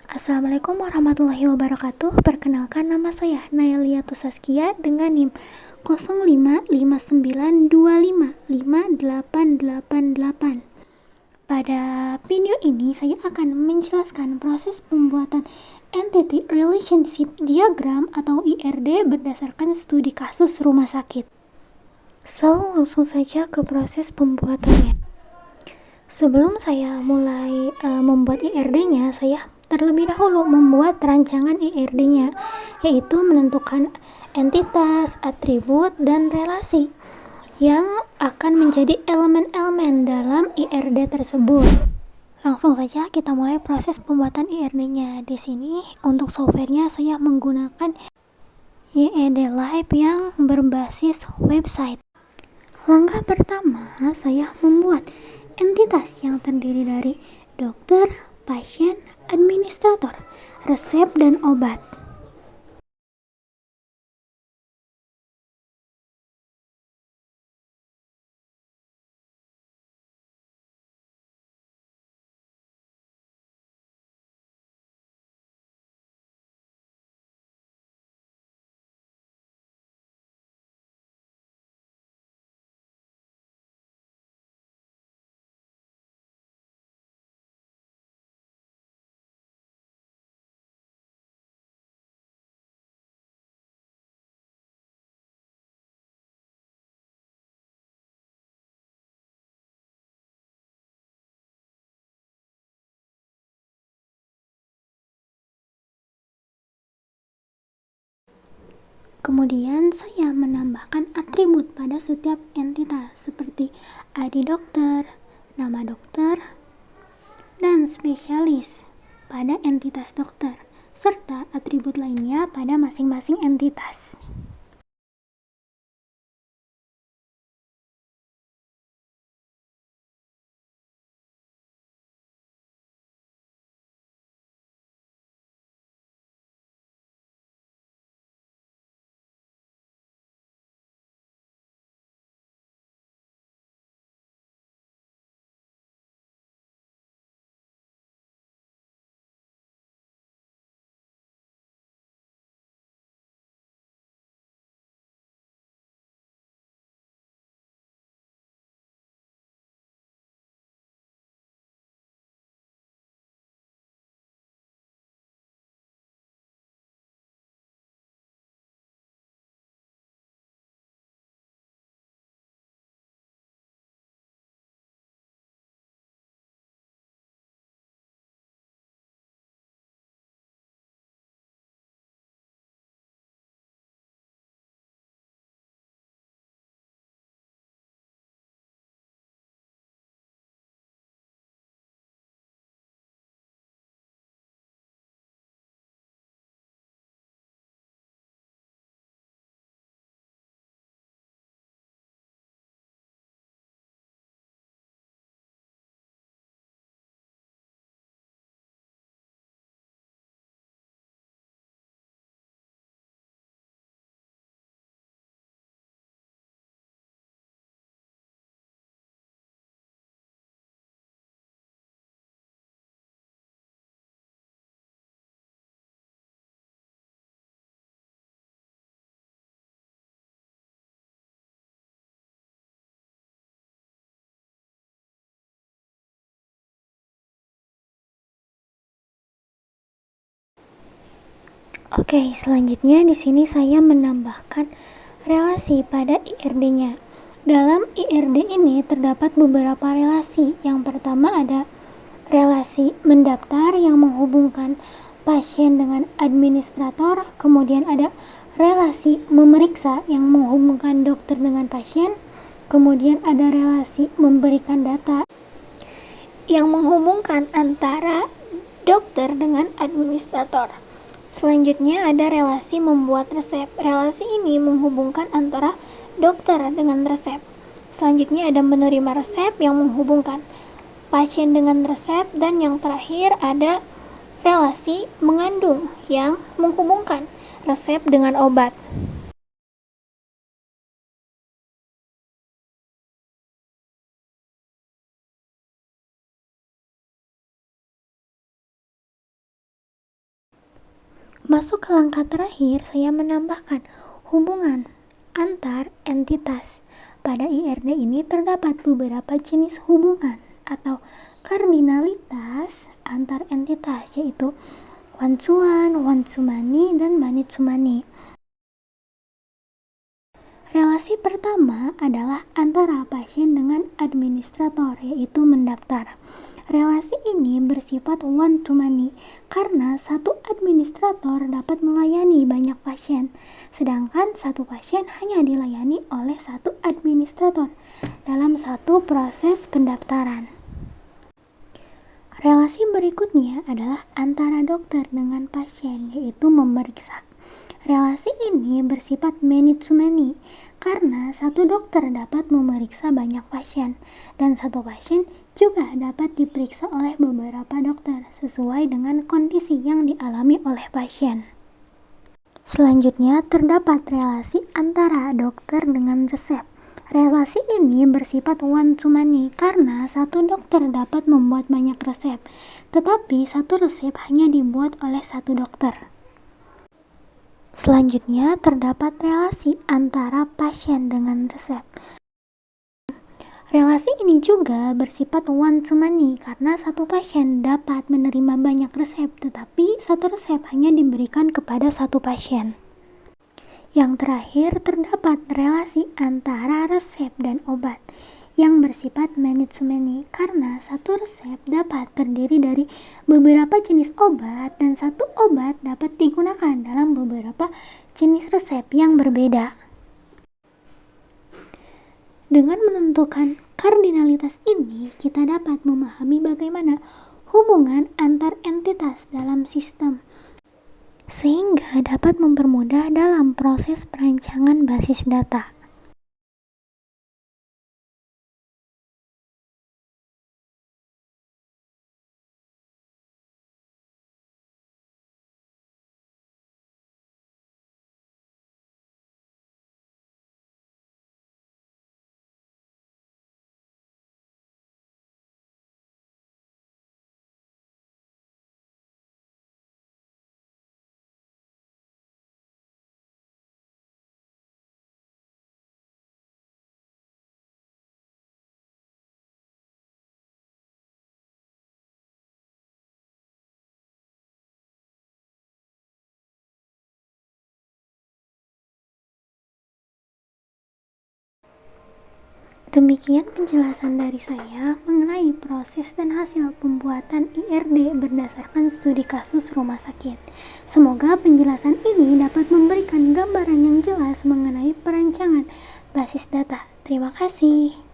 Assalamualaikum warahmatullahi wabarakatuh. Perkenalkan, nama saya Nailiatus Saskia dengan NIM 0559255888. Pada video ini saya akan menjelaskan proses pembuatan Entity Relationship Diagram atau IRD berdasarkan studi kasus rumah sakit. So, langsung saja ke proses pembuatannya. Sebelum saya mulai membuat IRD-nya, saya terlebih dahulu membuat rancangan IRD-nya, yaitu menentukan entitas, atribut, dan relasi yang akan menjadi elemen-elemen dalam IRD tersebut. Langsung saja kita mulai proses pembuatan IRD-nya. Di sini untuk softwarenya saya menggunakan YED Live yang berbasis website. Langkah pertama, saya membuat entitas yang terdiri dari dokter, pasien, administrator, resep, dan obat. Kemudian saya menambahkan atribut pada setiap entitas seperti ID dokter, nama dokter, dan spesialis pada entitas dokter, serta atribut lainnya pada masing-masing entitas. Oke, selanjutnya di sini saya menambahkan relasi pada IRD-nya. Dalam IRD ini terdapat beberapa relasi. Yang pertama ada relasi mendaftar yang menghubungkan pasien dengan administrator, kemudian ada relasi memeriksa yang menghubungkan dokter dengan pasien, kemudian ada relasi memberikan data yang menghubungkan antara dokter dengan administrator. Selanjutnya ada relasi membuat resep. Relasi ini menghubungkan antara dokter dengan resep. Selanjutnya ada menerima resep yang menghubungkan pasien dengan resep, dan yang terakhir ada relasi mengandung yang menghubungkan resep dengan obat. Masuk ke langkah terakhir, saya menambahkan hubungan antar entitas. Pada IRD ini terdapat beberapa jenis hubungan atau kardinalitas antar entitas, yaitu one-to-one, one-to-many, dan many-to-many. Relasi pertama adalah antara pasien dengan administrator, yaitu mendaftar. Relasi ini bersifat one-to-many karena satu administrator dapat melayani banyak pasien, sedangkan satu pasien hanya dilayani oleh satu administrator dalam satu proses pendaftaran. Relasi berikutnya adalah antara dokter dengan pasien, yaitu memeriksa. Relasi ini bersifat many-to-many karena satu dokter dapat memeriksa banyak pasien dan satu pasien juga dapat diperiksa oleh beberapa dokter sesuai dengan kondisi yang dialami oleh pasien. Selanjutnya terdapat relasi antara dokter dengan resep. Relasi ini bersifat one-to-many karena satu dokter dapat membuat banyak resep, tetapi satu resep hanya dibuat oleh satu dokter. Selanjutnya terdapat relasi antara pasien dengan resep. Relasi ini juga bersifat one-to-many karena satu pasien dapat menerima banyak resep, tetapi satu resep hanya diberikan kepada satu pasien. Yang terakhir terdapat relasi antara resep dan obat yang bersifat many-to-many karena satu resep dapat terdiri dari beberapa jenis obat dan satu obat dapat digunakan dalam beberapa jenis resep yang berbeda. Dengan menentukan kardinalitas ini, kita dapat memahami bagaimana hubungan antar entitas dalam sistem, sehingga dapat mempermudah dalam proses perancangan basis data. Demikian penjelasan dari saya mengenai proses dan hasil pembuatan IRD berdasarkan studi kasus rumah sakit. Semoga penjelasan ini dapat memberikan gambaran yang jelas mengenai perancangan basis data. Terima kasih.